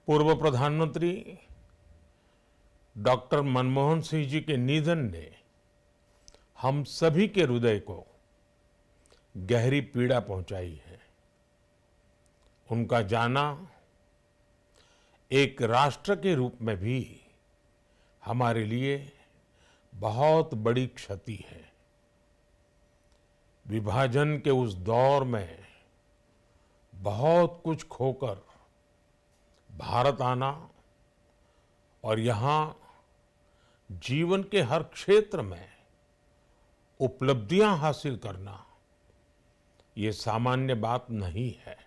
पूर्व प्रधानमंत्री डॉक्टर मनमोहन सिंह जी के निधन ने हम सभी के हृदय को गहरी पीड़ा पहुंचाई है। उनका जाना एक राष्ट्र के रूप में भी हमारे लिए बहुत बड़ी क्षति है। विभाजन के उस दौर में बहुत कुछ खोकर भारत आना और यहाँ जीवन के हर क्षेत्र में उपलब्धियां हासिल करना ये सामान्य बात नहीं है।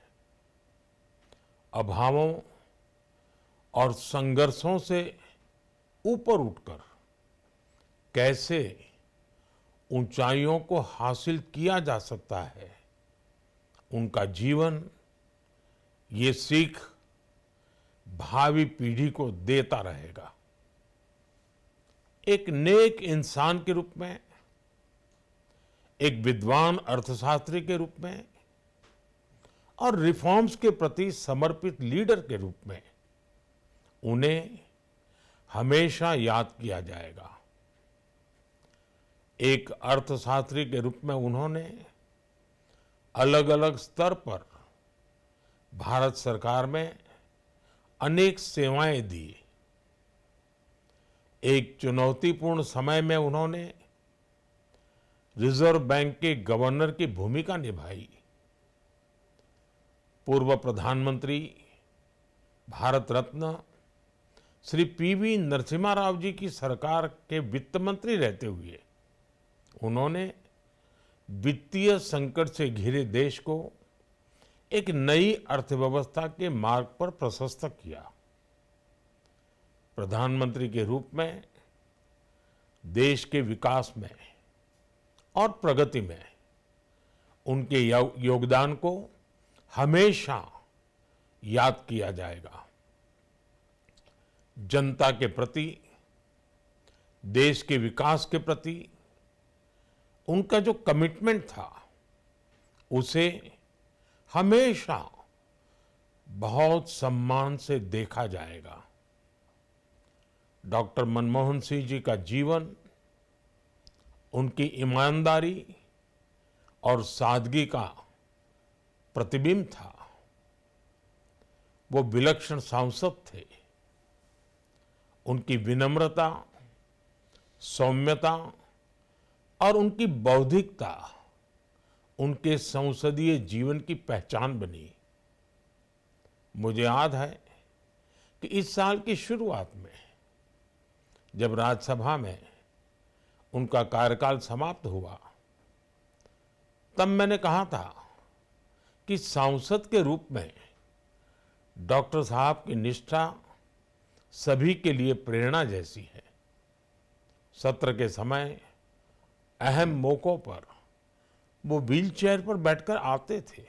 अभावों और संघर्षों से ऊपर उठकर कैसे ऊंचाइयों को हासिल किया जा सकता है, उनका जीवन ये सीख भावी पीढ़ी को देता रहेगा। एक नेक इंसान के रूप में, एक विद्वान अर्थशास्त्री के रूप में और रिफॉर्म्स के प्रति समर्पित लीडर के रूप में उन्हें हमेशा याद किया जाएगा। एक अर्थशास्त्री के रूप में उन्होंने अलग अलग स्तर पर भारत सरकार में अनेक सेवाएं दी। एक चुनौतीपूर्ण समय में उन्होंने रिजर्व बैंक के गवर्नर की भूमिका निभाई। पूर्व प्रधानमंत्री भारत रत्न श्री पीवी नरसिम्हा राव जी की सरकार के वित्त मंत्री रहते हुए उन्होंने वित्तीय संकट से घिरे देश को एक नई अर्थव्यवस्था के मार्ग पर प्रशस्त किया। प्रधानमंत्री के रूप में देश के विकास में और प्रगति में उनके योगदान को हमेशा याद किया जाएगा। जनता के प्रति, देश के विकास के प्रति उनका जो कमिटमेंट था उसे हमेशा बहुत सम्मान से देखा जाएगा। डॉक्टर मनमोहन सिंह जी का जीवन उनकी ईमानदारी और सादगी का प्रतिबिंब था। वो विलक्षण सांसद थे। उनकी विनम्रता, सौम्यता और उनकी बौद्धिकता उनके संसदीय जीवन की पहचान बनी। मुझे याद है कि इस साल की शुरुआत में जब राज्यसभा में उनका कार्यकाल समाप्त हुआ, तब मैंने कहा था कि सांसद के रूप में डॉक्टर साहब की निष्ठा सभी के लिए प्रेरणा जैसी है। सत्र के समय अहम मौकों पर वो व्हीलचेयर पर बैठकर आते थे,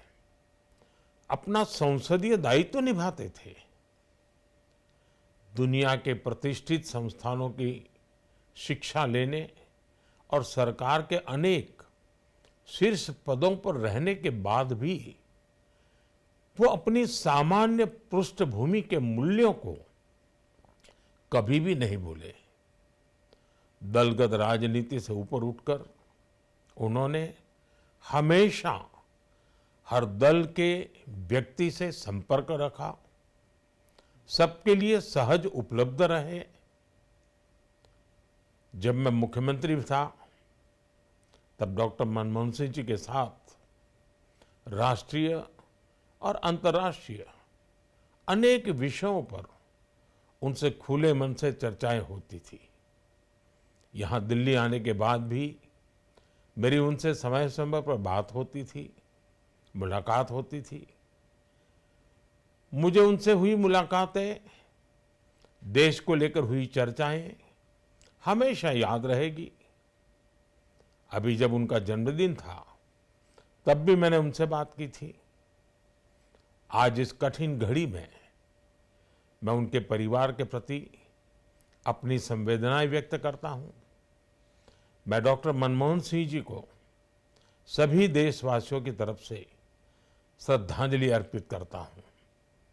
अपना संसदीय दायित्व निभाते थे। दुनिया के प्रतिष्ठित संस्थानों की शिक्षा लेने और सरकार के अनेक शीर्ष पदों पर रहने के बाद भी वो अपनी सामान्य पृष्ठभूमि के मूल्यों को कभी भी नहीं भूले। दलगत राजनीति से ऊपर उठकर उन्होंने हमेशा हर दल के व्यक्ति से संपर्क रखा, सबके लिए सहज उपलब्ध रहे। जब मैं मुख्यमंत्री था तब डॉक्टर मनमोहन सिंह जी के साथ राष्ट्रीय और अंतर्राष्ट्रीय अनेक विषयों पर उनसे खुले मन से चर्चाएं होती थी। यहाँ दिल्ली आने के बाद भी मेरी उनसे समय समय पर बात होती थी, मुलाकात होती थी। मुझे उनसे हुई मुलाकातें, देश को लेकर हुई चर्चाएं हमेशा याद रहेगी। अभी जब उनका जन्मदिन था तब भी मैंने उनसे बात की थी। आज इस कठिन घड़ी में मैं उनके परिवार के प्रति अपनी संवेदनाएं व्यक्त करता हूं। मैं डॉक्टर मनमोहन सिंह जी को सभी देशवासियों की तरफ से श्रद्धांजलि अर्पित करता हूं।